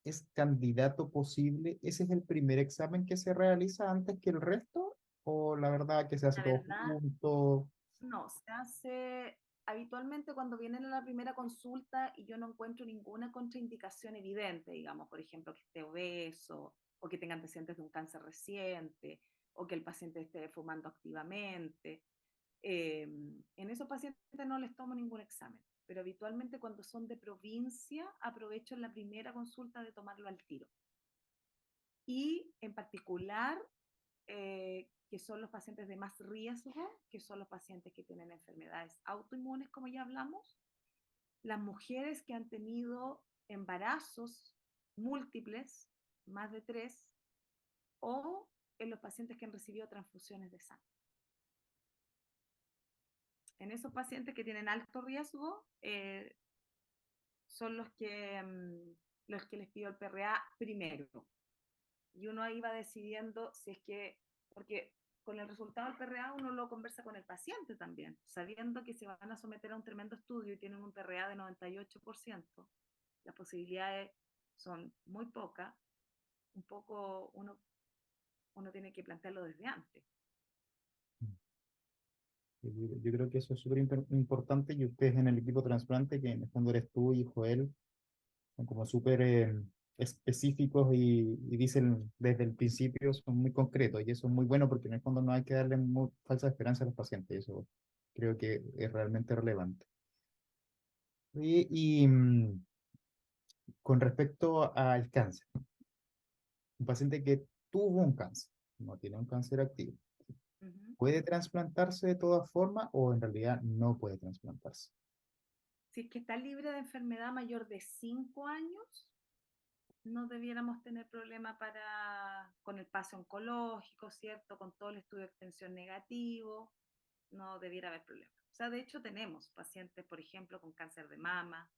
es candidato posible, ¿ese es el primer examen que se realiza antes que el resto? ¿O la verdad que se hace La todo verdad, junto? no, se hace habitualmente cuando vienen a la primera consulta y yo no encuentro ninguna contraindicación evidente, digamos, por ejemplo, que esté obeso o que tenga antecedentes de un cáncer reciente o que el paciente esté fumando activamente. En esos pacientes no les tomo ningún examen, pero habitualmente cuando son de provincia aprovecho en la primera consulta de tomarlo al tiro. Y en particular, que son los pacientes de más riesgo, que son los pacientes que tienen enfermedades autoinmunes, como ya hablamos, las mujeres que han tenido embarazos múltiples, más de 3, o en los pacientes que han recibido transfusiones de sangre. En esos pacientes que tienen alto riesgo, son los que les pido el PRA primero. Y uno ahí va decidiendo si es que, porque con el resultado del PRA uno lo conversa con el paciente también, sabiendo que se van a someter a un tremendo estudio y tienen un PRA de 98%, las posibilidades son muy pocas, un poco uno tiene que plantearlo desde antes. Yo creo que eso es súper importante y ustedes en el equipo trasplante, que en el fondo eres tú y Joel, son como súper específicos y dicen desde el principio, son muy concretos y eso es muy bueno porque en el fondo no hay que darle falsa esperanza a los pacientes, eso creo que es realmente relevante. Con respecto al cáncer, un paciente que tuvo un cáncer, no tiene un cáncer activo, ¿puede trasplantarse de todas formas o en realidad no puede trasplantarse? Si es que está libre de enfermedad mayor de 5 años, no debiéramos tener problema con el pase oncológico, ¿cierto? Con todo el estudio de extensión negativo, no debiera haber problema. O sea, de hecho tenemos pacientes, por ejemplo, con cáncer de mama,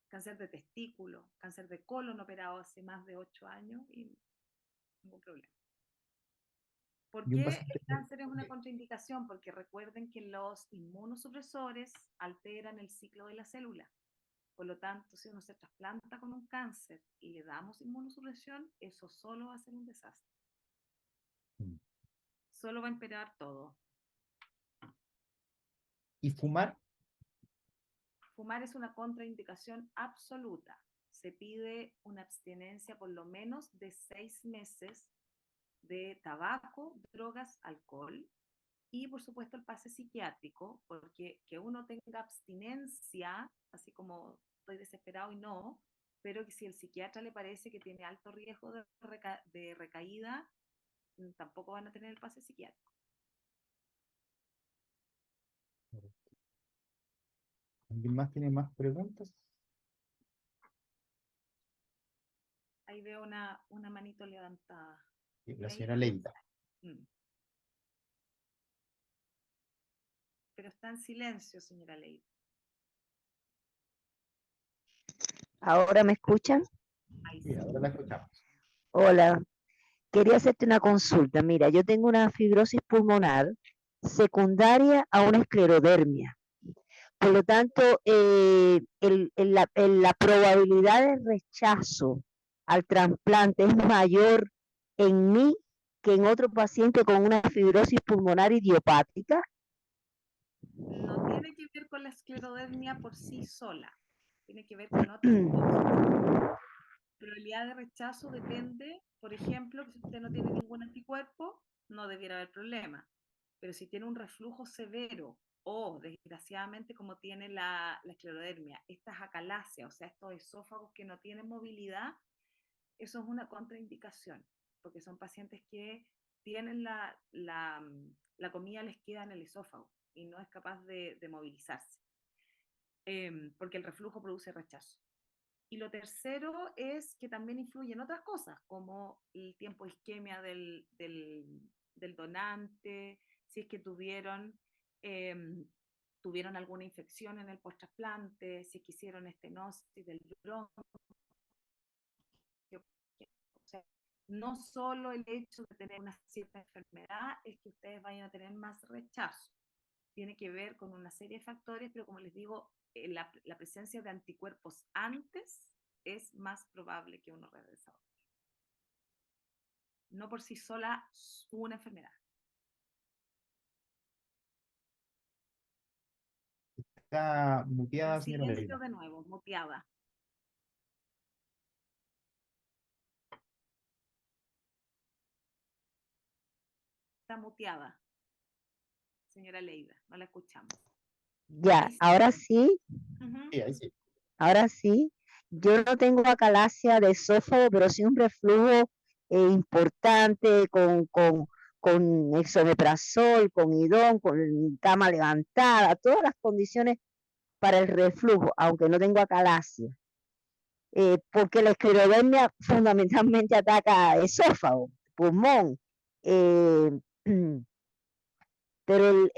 cáncer de testículo, cáncer de colon operado hace más de 8 años y ningún problema. ¿Por Y un qué paciente el cáncer es una contraindicación? Porque recuerden que los inmunosupresores alteran el ciclo de la célula. Por lo tanto, si uno se trasplanta con un cáncer y le damos inmunosupresión, eso solo va a ser un desastre. Solo va a empeorar todo. ¿Y fumar? Fumar es una contraindicación absoluta. Se pide una abstinencia por lo menos de 6 meses de tabaco, drogas, alcohol y por supuesto el pase psiquiátrico, porque que uno tenga abstinencia, así como estoy desesperado y no, pero que si el psiquiatra le parece que tiene alto riesgo de recaída, tampoco van a tener el pase psiquiátrico. ¿Alguien más tiene más preguntas? Ahí veo una manito levantada. La Leila. señora Leita. Pero está en silencio, señora Leila. ¿Ahora me escuchan? Ahí Sí, sí. ahora la escuchamos. Hola, quería hacerte una consulta. Mira, yo tengo una fibrosis pulmonar secundaria a una esclerodermia. Por lo tanto, la probabilidad de rechazo al trasplante es mayor en mí que en otro paciente con una fibrosis pulmonar idiopática. No tiene que ver con la esclerodermia por sí sola. Tiene que ver con otras cosas. La probabilidad de rechazo depende, por ejemplo, que si usted no tiene ningún anticuerpo, no debiera haber problema. pero si tiene un reflujo severo o, desgraciadamente, como tiene la esclerodermia, estas acalacias, o sea, estos esófagos que no tienen movilidad, eso es una contraindicación, porque son pacientes que tienen la comida les queda en el esófago y no es capaz de movilizarse, porque el reflujo produce rechazo. Y lo tercero es que también influyen otras cosas, como el tiempo de isquemia del donante, si es que tuvieron alguna infección en el post-trasplante, si es que hicieron estenosis del bronquio. O sea, no solo el hecho de tener una cierta enfermedad es que ustedes vayan a tener más rechazo. Tiene que ver con una serie de factores, pero como les digo, la presencia de anticuerpos antes es más probable que uno regresador. No por sí sola una enfermedad. Está muteada, En señora silencio Leila. de nuevo, muteada. Está muteada, señora Leida, no la escuchamos. Ya, Ahí sí. ahora sí, Ujú. Sí, ahí sí. ahora sí. Yo no tengo acalasia de esófago, pero sí un reflujo importante con esomeprazol, con idón, con cama levantada, todas las condiciones para el reflujo, aunque no tengo acalasia. Porque la esclerodermia fundamentalmente ataca esófago, pulmón. eh, pero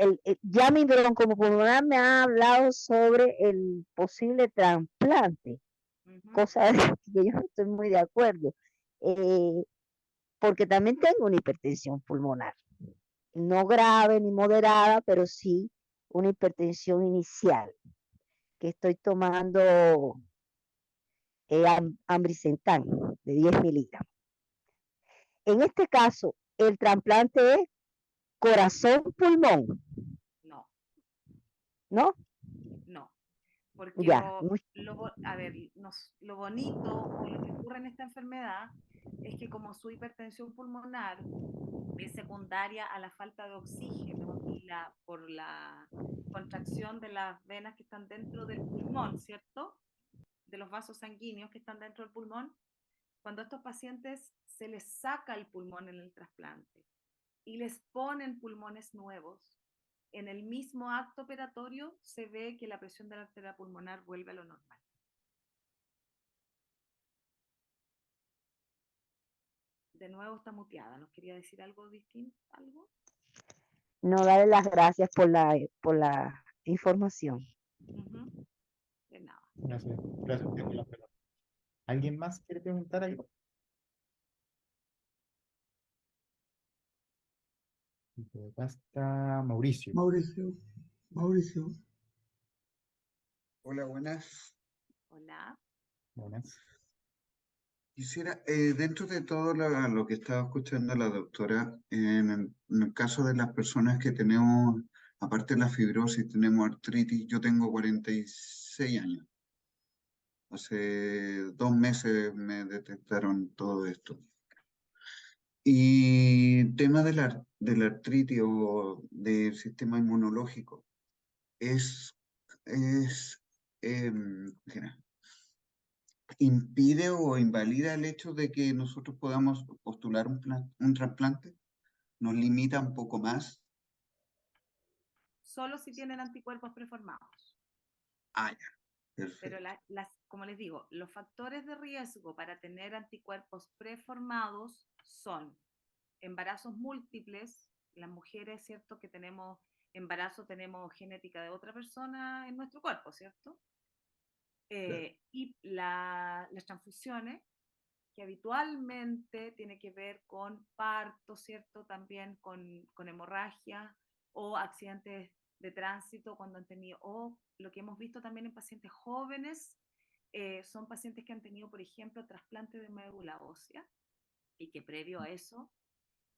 ya mi broncopulmonar me ha hablado sobre el posible trasplante, Ujú. cosa que yo no estoy muy de acuerdo, eh, porque también tengo una hipertensión pulmonar, no grave ni moderada, pero sí una hipertensión inicial, que estoy tomando ambrisentan de 10 miligramos. En este caso, el trasplante es corazón-pulmón, No, ¿no? no. Porque Ya, a ver, lo bonito o lo que ocurre en esta enfermedad es que como su hipertensión pulmonar es secundaria a la falta de oxígeno y por la contracción de las venas que están dentro del pulmón, ¿cierto? De los vasos sanguíneos que están dentro del pulmón, cuando a estos pacientes se les saca el pulmón en el trasplante y les ponen pulmones nuevos, en el mismo acto operatorio se ve que la presión de la arteria pulmonar vuelve a lo normal. De nuevo está muteada. ¿Nos quería decir algo distinto? ¿Algo? no, darle las gracias por la información. Uh-huh. De nada. Gracias. Gracias a usted por la pregunta. ¿Alguien más quiere preguntar algo? Y por acá está Mauricio. Mauricio. Hola, buenas. Hola. Buenas. Quisiera, dentro de todo lo que estaba escuchando la doctora, en el caso de las personas que tenemos, aparte de la fibrosis, tenemos artritis, yo tengo 46 años. Hace 2 meses me detectaron todo esto. Y tema de la artritis o del sistema inmunológico, es, ¿qué era? ¿Impide o invalida el hecho de que nosotros podamos postular un trasplante? ¿Nos limita un poco más? Solo si tienen anticuerpos preformados. Ah, ya, Pero perfecto. como les digo, los factores de riesgo para tener anticuerpos preformados son embarazos múltiples. Las mujeres, ¿cierto? Que tenemos embarazo, tenemos genética de otra persona en nuestro cuerpo, ¿cierto? Claro. Y las transfusiones, que habitualmente tiene que ver con parto, ¿cierto? También con hemorragia o accidentes de tránsito cuando han tenido, o lo que hemos visto también en pacientes jóvenes, son pacientes que han tenido, por ejemplo, trasplante de médula ósea y que previo a eso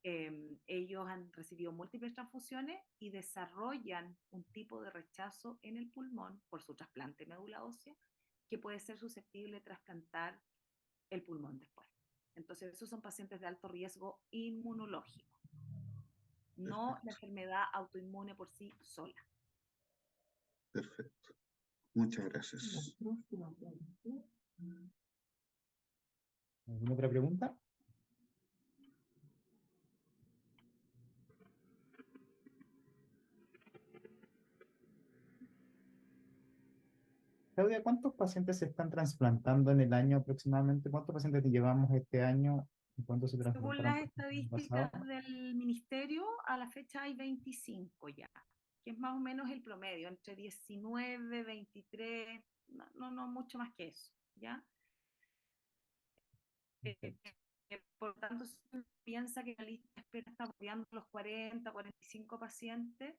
ellos han recibido múltiples transfusiones y desarrollan un tipo de rechazo en el pulmón por su trasplante de médula ósea que puede ser susceptible de trasplantar el pulmón después. Entonces, esos son pacientes de alto riesgo inmunológico. no la Perfecto, enfermedad autoinmune por sí sola. perfecto. Muchas gracias. ¿Alguna otra pregunta? Claudia, ¿cuántos pacientes se están trasplantando en el año aproximadamente? ¿Cuántos pacientes te llevamos este año y cuántos se Según transplantaron las por ejemplo, el año estadísticas pasado? del ministerio, a la fecha hay 25 ya, que es más o menos el promedio, entre 19, 23, no mucho más que eso, ¿ya? Perfecto. Por lo tanto, si uno piensa que la lista de espera está rodeando los 40, 45 pacientes,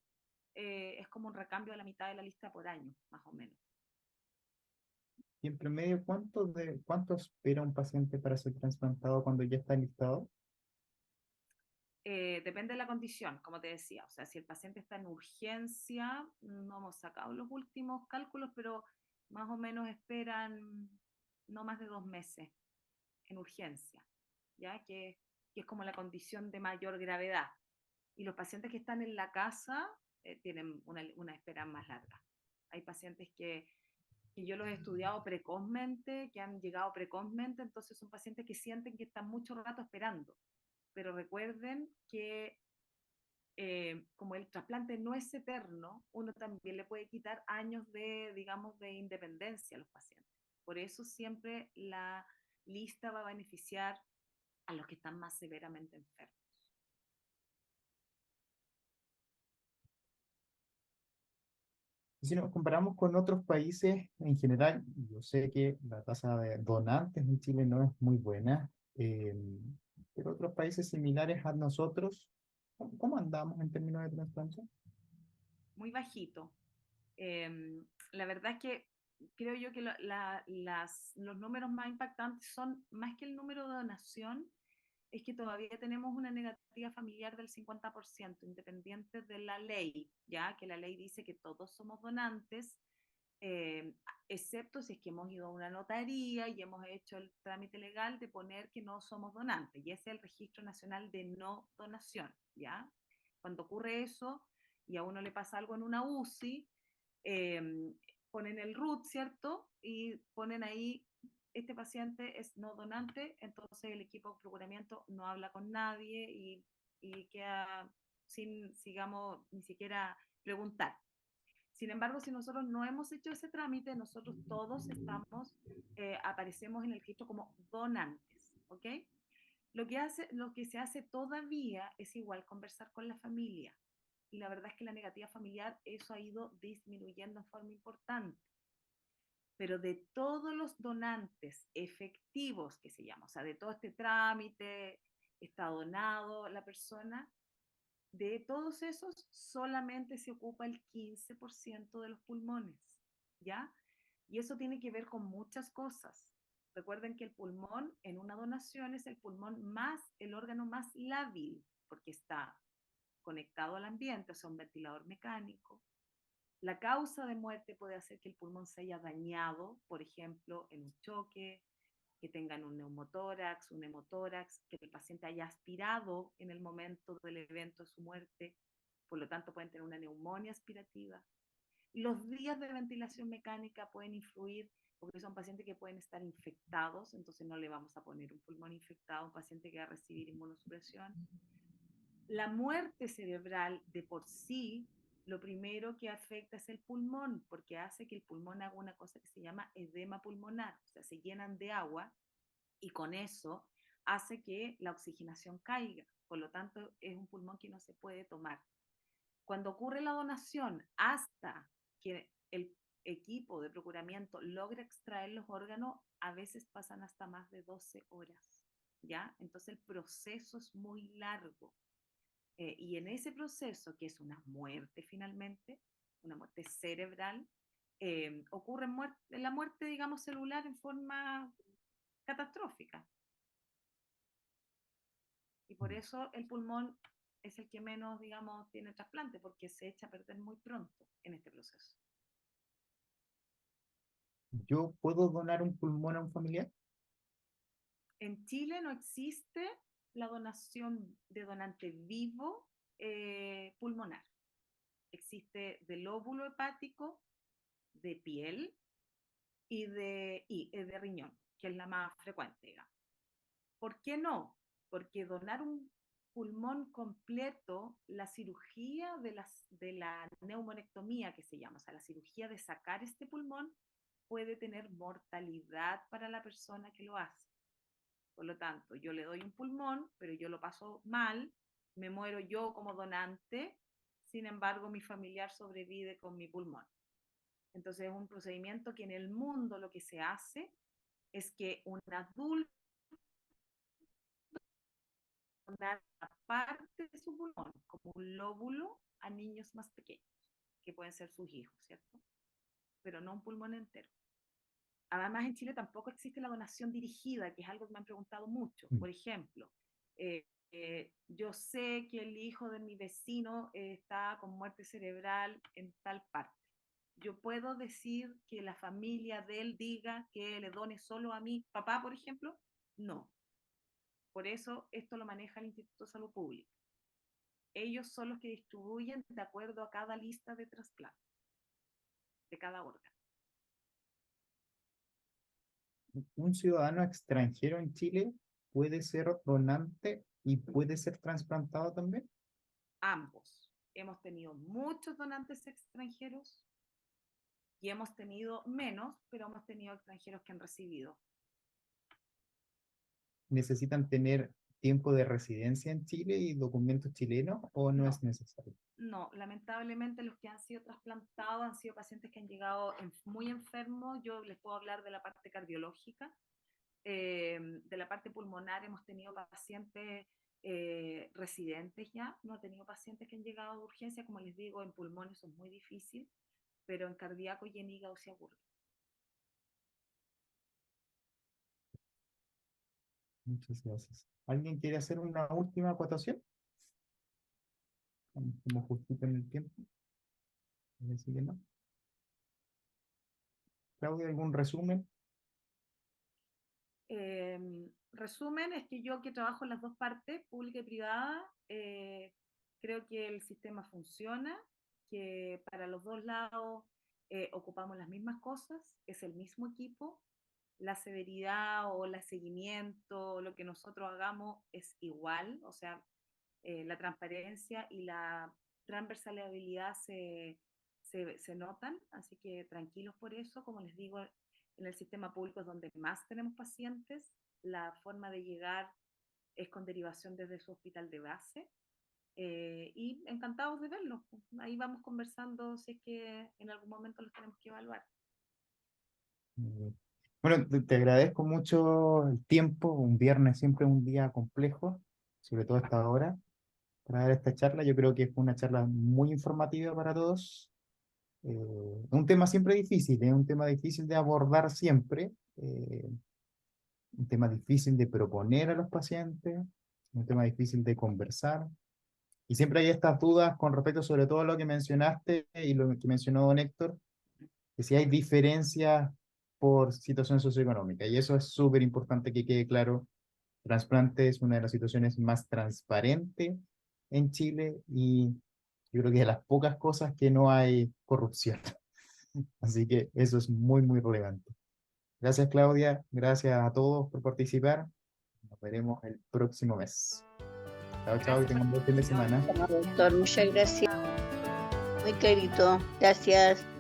es como un recambio a la mitad de la lista por año, más o menos. Y en promedio, ¿cuánto espera un paciente para ser trasplantado cuando ya está listado? Depende de la condición, como te decía. O sea, si el paciente está en urgencia, no hemos sacado los últimos cálculos, pero más o menos esperan no más de 2 meses en urgencia, ¿ya? Que es como la condición de mayor gravedad. Y los pacientes que están en la casa tienen una espera más larga. Hay pacientes que yo los he estudiado precozmente, que han llegado precozmente, entonces son pacientes que sienten que están mucho rato esperando. Pero recuerden que como el trasplante no es eterno, uno también le puede quitar años de, digamos, de independencia a los pacientes. Por eso siempre la lista va a beneficiar a los que están más severamente enfermos. Y si nos comparamos con otros países en general, yo sé que la tasa de donantes en Chile no es muy buena, eh, pero otros países similares a nosotros, ¿cómo andamos en términos de trasplante? Muy bajito. La verdad es que creo yo que los números más impactantes son, más que el número de donación, es que todavía tenemos una negativa familiar del 50%, independiente de la ley, ya que la ley dice que todos somos donantes, eh, excepto si es que hemos ido a una notaría y hemos hecho el trámite legal de poner que no somos donantes, y ese es el Registro Nacional de No Donación, ¿ya? Cuando ocurre eso y a uno le pasa algo en una UCI, eh, ponen el RUT, ¿cierto? Y ponen ahí, este paciente es no donante, entonces el equipo de procuramiento no habla con nadie y queda sin, digamos, ni siquiera preguntar. Sin embargo, si nosotros no hemos hecho ese trámite, nosotros todos estamos, aparecemos en el registro como donantes, ¿ok? Lo que se hace todavía es igual conversar con la familia. Y la verdad es que la negativa familiar, eso ha ido disminuyendo en forma importante. Pero de todos los donantes efectivos, que se llama, o sea, de todo este trámite, está donado la persona, de todos esos, solamente se ocupa el 15% de los pulmones, ¿ya? Y eso tiene que ver con muchas cosas. Recuerden que el pulmón en una donación es el pulmón más, el órgano más lábil, porque está conectado al ambiente, o sea, un ventilador mecánico. La causa de muerte puede hacer que el pulmón se haya dañado, por ejemplo, en un choque, que tengan un neumotórax, un hemotórax, que el paciente haya aspirado en el momento del evento de su muerte, por lo tanto pueden tener una neumonía aspirativa. Los días de ventilación mecánica pueden influir porque son pacientes que pueden estar infectados, entonces no le vamos a poner un pulmón infectado a un paciente que va a recibir inmunosupresión. La muerte cerebral de por sí, lo primero que afecta es el pulmón, porque hace que el pulmón haga una cosa que se llama edema pulmonar, o sea, se llenan de agua y con eso hace que la oxigenación caiga. Por lo tanto, es un pulmón que no se puede tomar. Cuando ocurre la donación, hasta que el equipo de procuramiento logra extraer los órganos, a veces pasan hasta más de 12 horas, ¿ya? Entonces el proceso es muy largo. Y en ese proceso, que es una muerte finalmente, una muerte cerebral, ocurre la muerte, digamos, celular en forma catastrófica. Y por eso el pulmón es el que menos, digamos, tiene trasplante, porque se echa a perder muy pronto en este proceso. ¿Yo puedo donar un pulmón a un familiar? En Chile no existe la donación de donante vivo pulmonar. Existe de lóbulo hepático, de piel y de riñón, que es la más frecuente, digamos. ¿Por qué no? Porque donar un pulmón completo, la cirugía de la neumonectomía, que se llama, o sea, la cirugía de sacar este pulmón, puede tener mortalidad para la persona que lo hace. Por lo tanto, yo le doy un pulmón, pero yo lo paso mal, me muero yo como donante, sin embargo, mi familiar sobrevive con mi pulmón. Entonces, es un procedimiento que en el mundo lo que se hace es que un adulto donar parte de su pulmón, como un lóbulo, a niños más pequeños, que pueden ser sus hijos, ¿cierto? Pero no un pulmón entero. Además, en Chile tampoco existe la donación dirigida, que es algo que me han preguntado mucho. Por ejemplo, yo sé que el hijo de mi vecino está con muerte cerebral en tal parte. Yo puedo decir que la familia de él diga que le done solo a mi papá, por ejemplo. No. Por eso esto lo maneja el Instituto de Salud Pública. Ellos son los que distribuyen de acuerdo a cada lista de trasplante, de cada órgano. ¿Un ciudadano extranjero en Chile puede ser donante y puede ser trasplantado también? Ambos. Hemos tenido muchos donantes extranjeros y hemos tenido menos, pero hemos tenido extranjeros que han recibido. ¿Necesitan tener tiempo de residencia en Chile y documentos chilenos o no es necesario? No, lamentablemente los que han sido trasplantados han sido pacientes que han llegado muy enfermos. Yo les puedo hablar de la parte cardiológica. De la parte pulmonar hemos tenido pacientes residentes ya, no he tenido pacientes que han llegado de urgencia, como les digo, en pulmones eso es muy difícil, pero en cardíaco y en hígado se ocurre. Muchas gracias. ¿Alguien quiere hacer una última acotación? Como justito en el tiempo. Parece que no. Claudia, ¿algún resumen? Resumen es que yo que trabajo en las dos partes, pública y privada, creo que el sistema funciona, que para los dos lados ocupamos las mismas cosas, es el mismo equipo, la severidad o el seguimiento, lo que nosotros hagamos es igual, o sea, la transparencia y la transversalidad se notan, así que tranquilos por eso, como les digo, en el sistema público es donde más tenemos pacientes, la forma de llegar es con derivación desde su hospital de base, y encantados de verlos, ahí vamos conversando si es que en algún momento los tenemos que evaluar. Bueno, te agradezco mucho el tiempo, un viernes siempre es un día complejo, sobre todo a esta hora, para dar esta charla. Yo creo que fue una charla muy informativa para todos. Un tema siempre difícil, es un tema difícil de abordar siempre, un tema difícil de proponer a los pacientes, un tema difícil de conversar. Y siempre hay estas dudas con respecto sobre todo a lo que mencionaste y lo que mencionó don Héctor, que si hay diferencias por situación socioeconómica. Y eso es súper importante que quede claro. Trasplante es una de las situaciones más transparentes en Chile y yo creo que es de las pocas cosas que no hay corrupción. Así que eso es muy, muy relevante. Gracias, Claudia. Gracias a todos por participar. Nos veremos el próximo mes. Chao, chao y tengan un buen fin de semana. Doctor, muchas gracias. Muy clarito. Gracias.